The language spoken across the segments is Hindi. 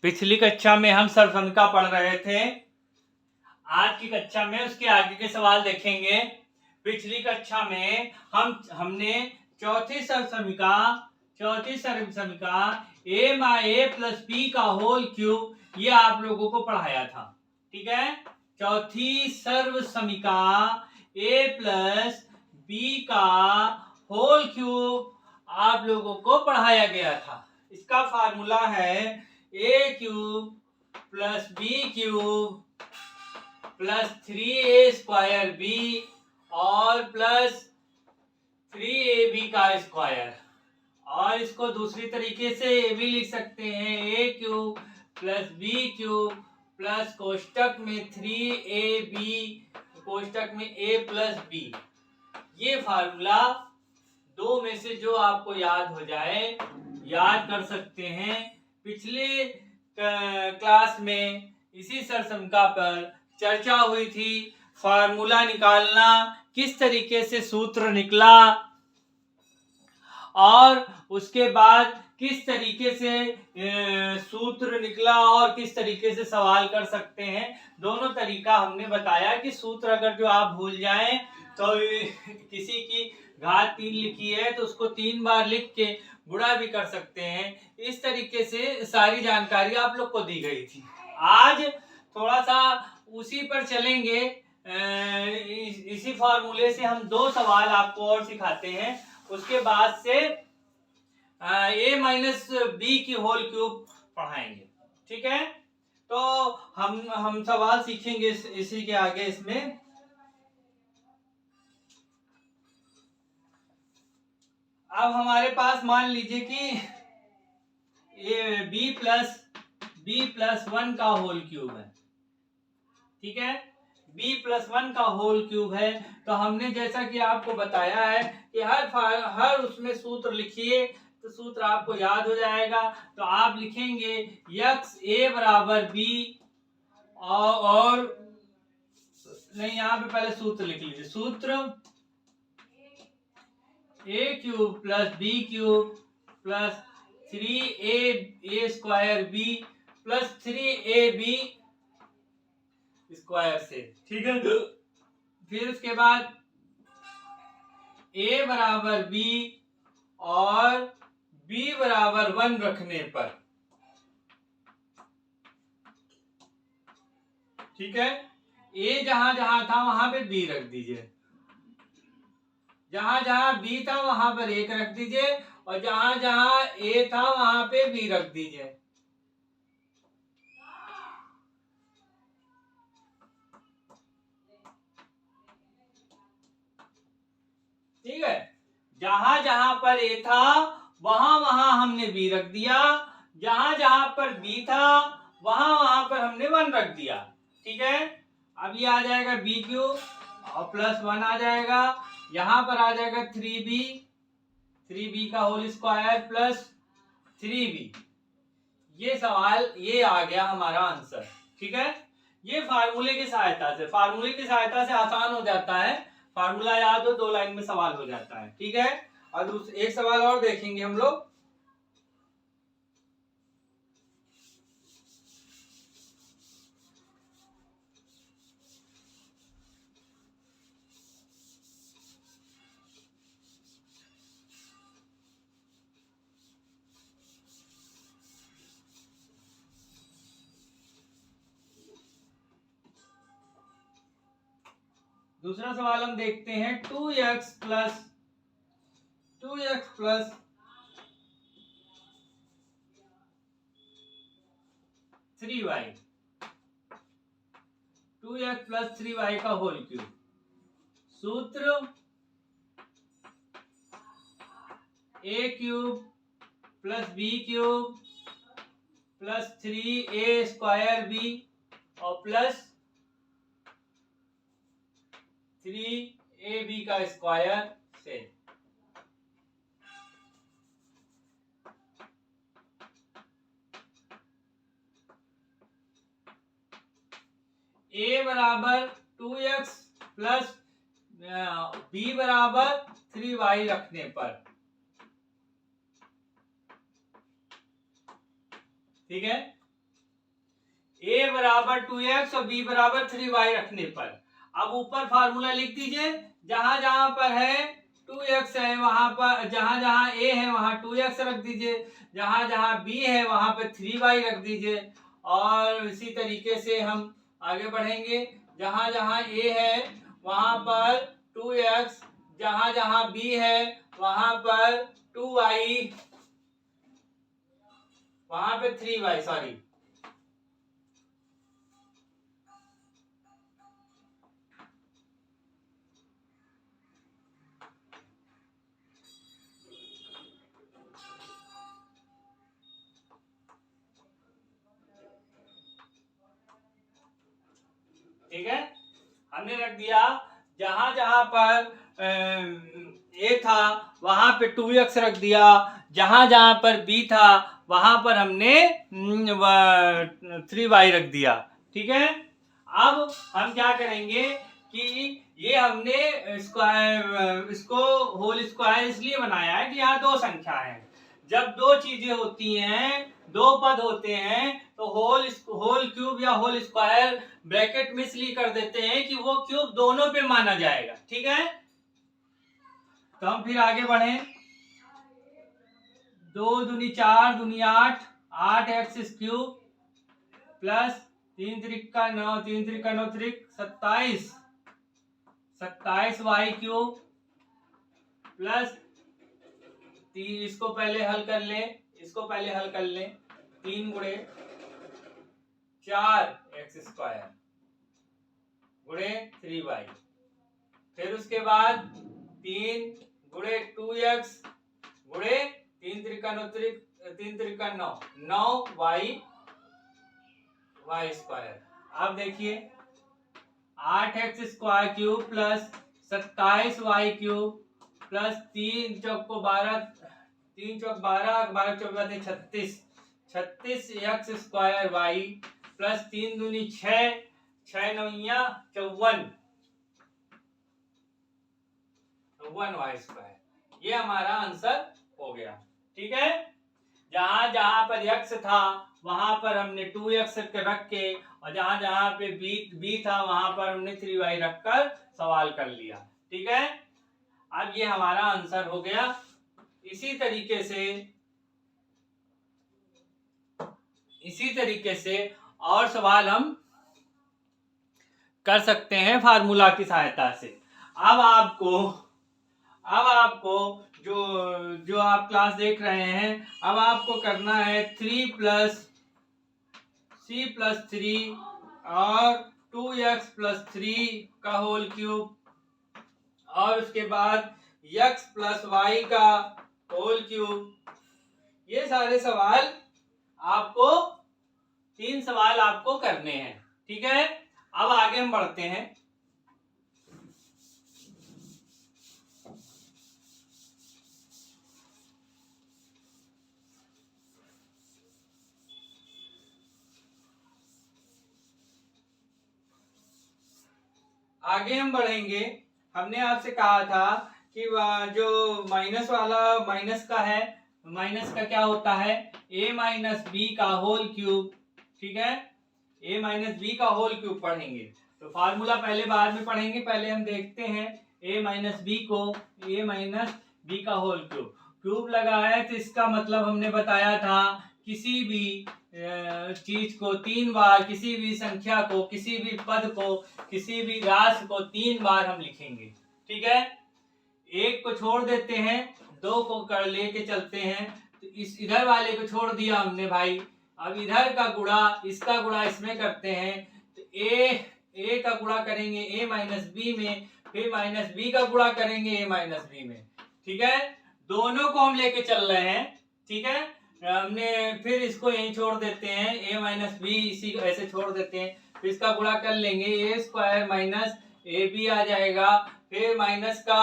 पिछली कक्षा में हम सर्वसमिका पढ़ रहे थे। आज की कक्षा में उसके आगे के सवाल देखेंगे। पिछली कक्षा में हमने चौथी सर्वसमिका a प्लस b का होल क्यूब ये आप लोगों को पढ़ाया था। ठीक है, चौथी सर्वसमिका a प्लस b का होल क्यूब आप लोगों को पढ़ाया गया था। इसका फार्मूला है a cube plus b cube plus 3a square b और प्लस 3ab का स्क्वायर। और इसको दूसरी तरीके से ये भी लिख सकते हैं a cube plus b cube plus कोष्टक में 3ab कोष्टक में a प्लस b। ये फार्मूला दो में से जो आपको याद हो जाए याद कर सकते हैं। पिछले क्लास में इसी सर्वसमिका पर चर्चा हुई थी। फार्मूला निकालना, किस तरीके से सूत्र निकला और उसके बाद किस तरीके से सूत्र निकला और किस तरीके से सवाल कर सकते हैं। दोनों तरीका हमने बताया कि सूत्र अगर जो आप भूल जाएं तो किसी की घात 3 लिखी है तो उसको 3 बार लिख के गुणा भी कर सकते हैं। इस तरीके से सारी जानकारी आप लोग को दी गई थी। आज थोड़ा सा उसी पर चलेंगे। इसी फॉर्मूले से हम दो सवाल आपको और सिखाते हैं। उसके बाद से a माइनस बी की होल क्यूब पढ़ाएंगे। ठीक है, तो हम सवाल सीखेंगे इसी के आगे। इसमें अब हमारे पास मान लीजिए कि b प्लस 1 का होल क्यूब है। ठीक है, b प्लस 1 का होल क्यूब है। तो हमने जैसा कि आपको बताया है कि हर उसमें सूत्र लिखिए तो सूत्र आपको याद हो जाएगा। तो आप लिखेंगे x a बराबर b और नहीं, यहाँ पे पहले सूत्र लिख लीजिए। सूत्र a cube plus b cube plus 3a square b plus 3ab square से। ठीक है, फिर उसके बाद a बराबर b और b बराबर 1 रखने पर, ठीक है, a जहां जहां था वहां पे b रख दीजिए, जहां जहां b था वहां पर 1 रख दीजिए और जहां जहां a था वहां पे b रख दीजिए। ठीक है, जहां जहां पर a था वहां वहां हमने b रख दिया, जहां जहां पर b था वहां वहां पर हमने 1 रख दिया। ठीक है, अब ये आ जाएगा b क्यूब और प्लस 1 आ जाएगा, यहां पर आ जाएगा 3b का होल स्क्वायर प्लस 3b। ये सवाल ये आ गया हमारा आंसर। ठीक है, ये फार्मूले की सहायता से आसान हो जाता है। फार्मूला याद हो 2 लाइन में सवाल हो जाता है। ठीक है, और एक सवाल और देखेंगे हम लोग। दूसरा सवाल हम देखते हैं 2x plus 3y 2x plus 3y का होल क्यूब। सूत्र a cube plus b cube plus 3a square b और प्लस 3ab का स्क्वायर से। a बराबर 2x प्लस b बराबर 3y रखने पर, ठीक है, a बराबर 2x और b बराबर 3y रखने पर अब ऊपर फार्मूला लिख दीजिए, जहां जहां पर है 2x है वहां पर, जहां जहां a है वहां 2x रख दीजिए, जहां जहां b है वहां पे 3y रख दीजिए। और इसी तरीके से हम आगे बढ़ेंगे, जहां जहां a है वहां पर 2x, जहां जहां b है वहां पर 2y, वहां पे 3y, सॉरी। ठीक है, हमने रख दिया, जहां जहां पर ए था वहां पे 2x रख दिया, जहां जहां पर b था वहां पर हमने 3y रख दिया। ठीक है, अब हम क्या करेंगे कि ये हमने स्क्वायर, इसको होल स्क्वायर इसलिए बनाया है कि यहाँ दो संख्या है। जब दो चीजें होती हैं, दो पद होते हैं, तो होल क्यूब या होल स्क्वायर ब्रैकेट में इसलिए कर देते हैं कि वो क्यूब दोनों पे माना जाएगा। ठीक है, तो हम फिर आगे बढ़े। 2 दूनी 4 दूनी 8, 8x cube plus 3 Trika 9, 3 Trika 9 त्रिक 27, 27y क्यूब प्लस, इसको पहले हल कर ले, इसको पहले हल कर ले, 3 गुणे 4x स्क्वायर गुणे 3y, फिर उसके बाद 3 गुणे 2x गुणे 3 त्रिका 9 त्रिक 3 त्रिका 9, 9y स्क्वायर। अब देखिए 8x square cube plus 27y cube plus 3 चौक को 12, 3 चौक 12, 12 चौक 36, 36x स्क्वायर y प्लस 3 दूनी 6, 6 नौया 54, 54y स्क्वायर। ये हमारा आंसर हो गया। ठीक है, जहां जहां पर x था वहां पर हमने 2x रख के, और जहां जहां पे b था वहां पर हमने 3y रखकर सवाल कर लिया। ठीक है, अब ये हमारा आंसर हो गया। इसी तरीके से और सवाल हम कर सकते हैं फार्मूला की सहायता से। अब आपको जो आप क्लास देख रहे हैं, अब आपको करना है 3 + c + 3 और 2x + 3 का होल क्यूब, और उसके बाद x + y का होल क्यूब। ये सारे सवाल आपको, 3 सवाल आपको करने हैं। ठीक है, अब आगे हम बढ़ते हैं। आगे हम बढ़ेंगे। हमने आपसे कहा था कि जो माइनस वाला, माइनस का है, माइनस का क्या होता है, a - b का होल क्यूब। ठीक है, a - b का होल क्यूब पढ़ेंगे, तो फार्मूला पहले बाद में पढ़ेंगे, पहले हम देखते हैं a - b को, a - b का होल क्यूब। क्यूब लगा है तो इसका मतलब हमने बताया था, किसी भी चीज को 3 बार, किसी भी संख्या को, किसी भी पद को, किसी भी राशि को 3 बार हम लिखेंगे। ठीक है, एक को छोड़ देते हैं, 2 को कर लेके चलते हैं, तो इस इधर वाले को छोड़ दिया हमने भाई। अब इधर का गुणा, इसका गुणा इसमें करते हैं, तो a का गुणा करेंगे a - b में, फिर -b का गुणा करेंगे a - b में। ठीक है, दोनों को हम लेके चल रहे हैं। ठीक है, हमने फिर इसको यहीं छोड़ देते हैं, a - b इसी को ऐसे छोड़ देते हैं, फिर इसका गुणा कर लेंगे, a स्क्वायर - ab आ जाएगा, फिर माइनस का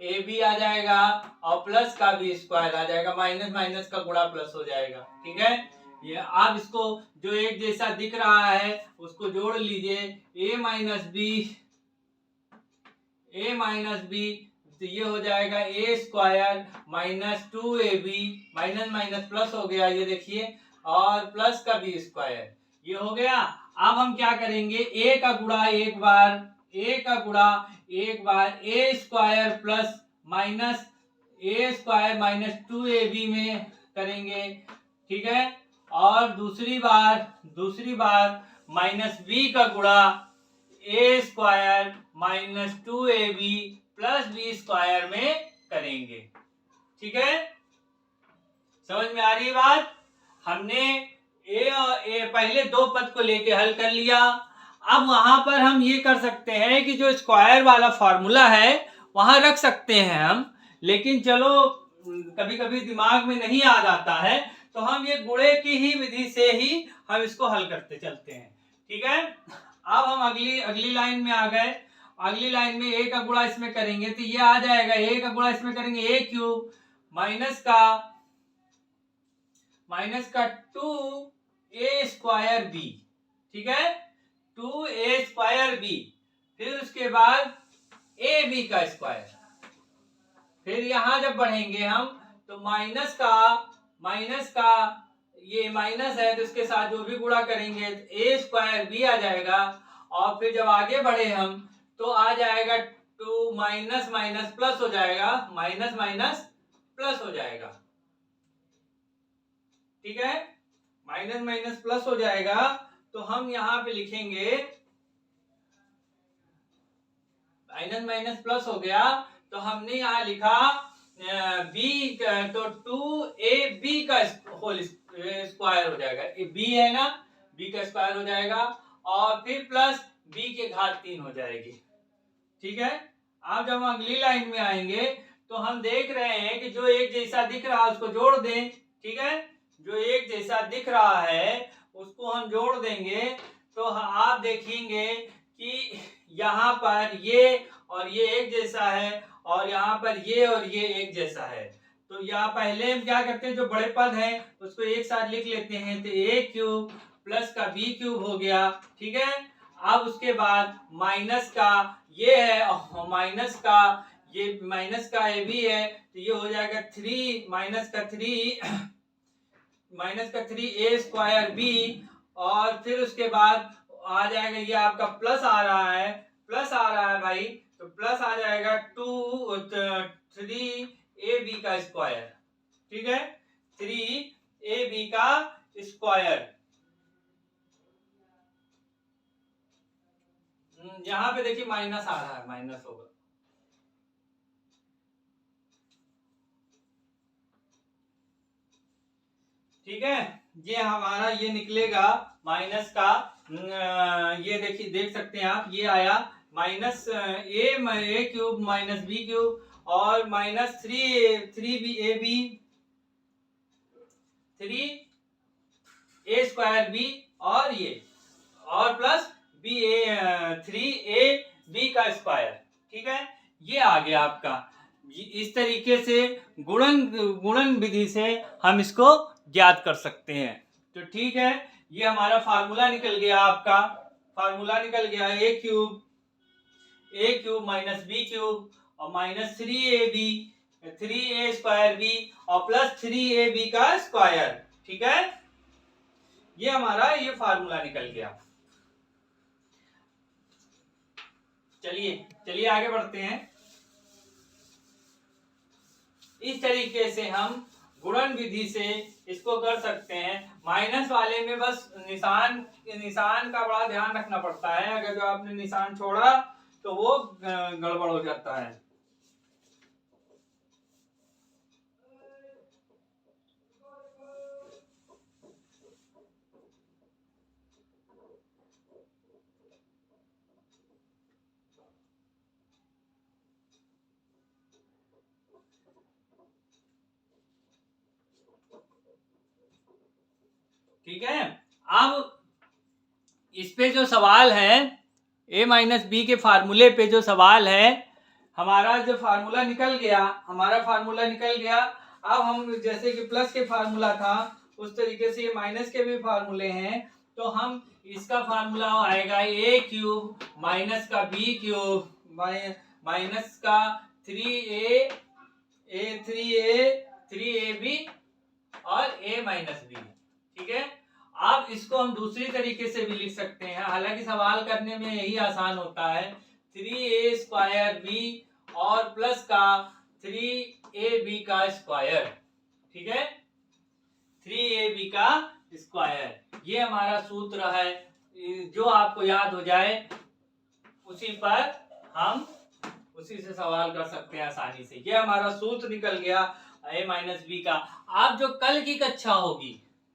ab आ जाएगा, और प्लस का b स्क्वायर आ जाएगा, माइनस माइनस का गुणा प्लस हो जाएगा। ठीक है, ये आप इसको जो एक जैसा दिख रहा है उसको जोड़ लीजिए, a - b, तो ये हो जाएगा a square - 2ab, minus minus plus हो गया, ये देखिए और प्लस का बी स्क्वायर, ये हो गया। अब हम क्या करेंगे, ए का गुणा एक बार, ए का गुणा एक बार ए स्क्वायर प्लस माइनस ए स्क्वायर माइनस 2ab में करेंगे, ठीक है। और दूसरी बार माइनस बी का गुणा a square minus 2ab plus b square में करेंगे, ठीक है। समझ में आ रही है बात। हमने ए और ए पहले दो पद को लेके हल कर लिया। अब वहां पर हम ये कर सकते हैं कि जो स्क्वायर वाला फॉर्मूला है वहां रख सकते हैं हम, लेकिन चलो कभी कभी दिमाग में नहीं याद आता है, तो हम ये गुणे की ही विधि से ही हम इसको हल करते चलते हैं, ठीक है। अब हम अगली लाइन में आ गए। अगली लाइन में ए का गुणा इसमें करेंगे तो ये आ जाएगा, ए का गुणा इसमें करेंगे ए क्यूब माइनस का 2a स्क्वायर बी, ठीक है, 2a स्क्वायर बी। फिर उसके बाद ए बी का स्क्वायर। फिर यहां जब बढ़ेंगे हम तो माइनस का ये माइनस है तो इसके साथ जो भी गुणा करेंगे ए स्क्वायर बी आ जाएगा। और फिर जब आगे बढ़े हम तो आ जाएगा 2 माइनस माइनस प्लस हो जाएगा, माइनस माइनस प्लस हो जाएगा, ठीक है। माइनस माइनस प्लस हो जाएगा तो हम यहां पे लिखेंगे माइनस माइनस प्लस हो गया तो हमने यहां लिखा बी तो 2ab का होल स्क्वायर हो जाएगा, बी है ना, बी का स्क्वायर हो जाएगा और फिर प्लस बी के घात 3 हो जाएगी, ठीक है। अब जब हम अगली लाइन में आएंगे तो हम देख रहे हैं कि जो एक जैसा दिख रहा है उसको जोड़ दें, ठीक है। जो एक जैसा दिख रहा है उसको हम जोड़ देंगे तो आप देखेंगे कि यहाँ पर ये और ये एक जैसा है और यहाँ पर ये और ये एक जैसा है। तो यहाँ पहले हम क्या करते हैं, जो बड़े पद हैं उसको एक साथ लिख लेते हैं, तो ए क्यूब प्लस का बी क्यूब हो गया, ठीक है। अब उसके बाद माइनस का ये है और माइनस का ए भी है तो ये हो जाएगा 3 माइनस का 3a स्क्वायर बी। और फिर उसके बाद आ जाएगा ये आपका प्लस आ रहा है भाई, तो प्लस आ जाएगा 3ab का स्क्वायर, ठीक है, 3ab का स्क्वायर। यहां पे देखिए माइनस आ रहा है, माइनस होगा, ठीक है। ये हमारा ये निकलेगा माइनस का ये देखिए देख सकते हैं आप, ये आया माइनस ए क्यूब माइनस बी क्यूब और माइनस 3a स्क्वायर बी और ये और प्लस बी ए 3ab का स्क्वायर, ठीक है। ये आ गया आपका। इस तरीके से गुणन विधि से हम इसको ज्ञात कर सकते हैं। तो ठीक है, ये हमारा फार्मूला निकल गया, आपका फार्मूला निकल गया ए क्यूब माइनस बी क्यूब और माइनस 3a स्क्वायर बी और प्लस 3ab का स्क्वायर, ठीक है। ये हमारा ये फार्मूला निकल गया। चलिए आगे बढ़ते हैं। इस तरीके से हम गुणन विधि से इसको कर सकते हैं। माइनस वाले में बस निशान का बड़ा ध्यान रखना पड़ता है, अगर जो आपने निशान छोड़ा तो वो गड़बड़ हो जाता है। ठीक है, अब इस पे जो सवाल है a माइनस बी के फार्मूले पे जो सवाल है, हमारा जो फार्मूला निकल गया, अब हम जैसे कि प्लस के फार्मूला था उस तरीके से ये माइनस के भी फार्मूले हैं, तो हम इसका फार्मूला आएगा ए क्यूब माइनस का बी क्यूब माइनस का 3ab और a माइनस बी, ठीक है। अब इसको हम दूसरी तरीके से भी लिख सकते हैं, हालांकि सवाल करने में यही आसान होता है। 3a² b और प्लस का 3ab का स्क्वायर, ठीक है, 3ab का स्क्वायर, ये हमारा सूत्र है। जो आपको याद हो जाए उसी पर हम उसी से सवाल कर सकते हैं आसानी से। ये हमारा सूत्र निकल गया a माइनस बी का। आप जो कल की कक्षा होगी,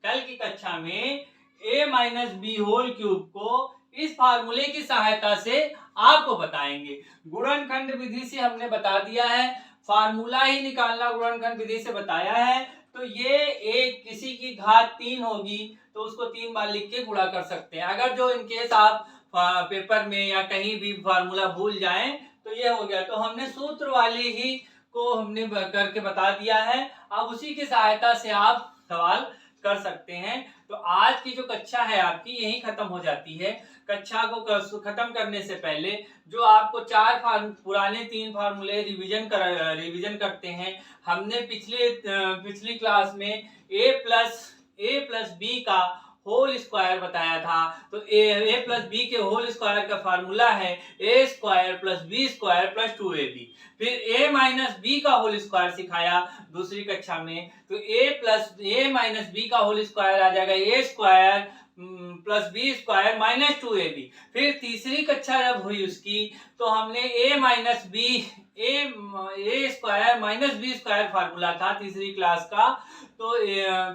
कल की कक्षा में a minus b whole cube को इस फार्मूले की सहायता से आपको बताएंगे। गुणनखंड विधि से हमने बता दिया है, फार्मूला ही निकालना गुणनखंड विधि से बताया है। तो ये एक किसी की घात 3 होगी तो उसको 3 बार लिख के गुणा कर सकते हैं। अगर जो इनकेस आप पेपर में या कहीं भी फार्मूला भूल जाएं तो ये हो गया। तो हमने सूत्र वाली ही को हमने करके बता दिया है, अब उसी की सहायता से आप सवाल कर सकते हैं। तो आज की जो कक्षा है आपकी यही खत्म हो जाती है। कक्षा को खत्म करने से पहले जो आपको पुराने 3 फार्मूले रिवीजन करते हैं। हमने पिछली क्लास में a प्लस बी का होल स्क्वायर बताया था। तो a प्लस बी के होल स्क्वायर का फार्मूला है a² plus b² plus 2ab। फिर a माइनस बी का होल स्क्वायर सिखाया दूसरी कक्षा में, तो a माइनस बी का होल स्क्वायर आ जाएगा a² plus b² minus 2ab। फिर तीसरी कक्षा जब हुई उसकी तो हमने a square minus b² formula था तीसरी क्लास का। तो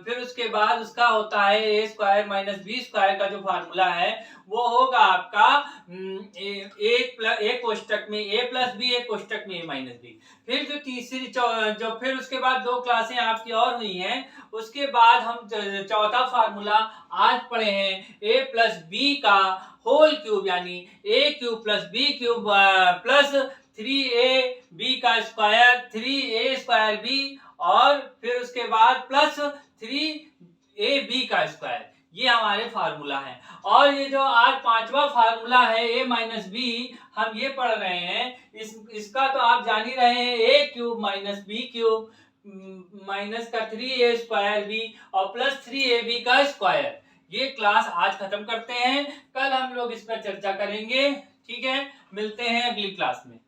फिर उसके बाद उसका होता है a² माइनस b² का जो फार्मूला है वो होगा आपका एक कोष्टक में a प्लस बी, एक कोष्टक में a माइनस बी। फिर जो फिर उसके बाद 2 क्लासें आपकी और हुई हैं, उसके बाद हम चौथा फार्मूला आज पढ़े हैं a प्लस बी का होल क्यूब, यानी a³ plus b³ plus 3ab का स्क्वायर 3a² और फिर उसके बाद प्लस 3ab का स्क्वायर, ये हमारे फार्मूला है। और ये जो आज 5वां फार्मूला है a माइनस बी, हम ये पढ़ रहे हैं, इसका तो आप जान ही रहे हैं, a³ माइनस b³ माइनस का 3a² और प्लस 3ab का स्क्वायर। ये क्लास आज खत्म करते हैं, कल हम लोग इस पर चर्चा करेंगे। ठीक है, मिलते हैं अगली क्लास में।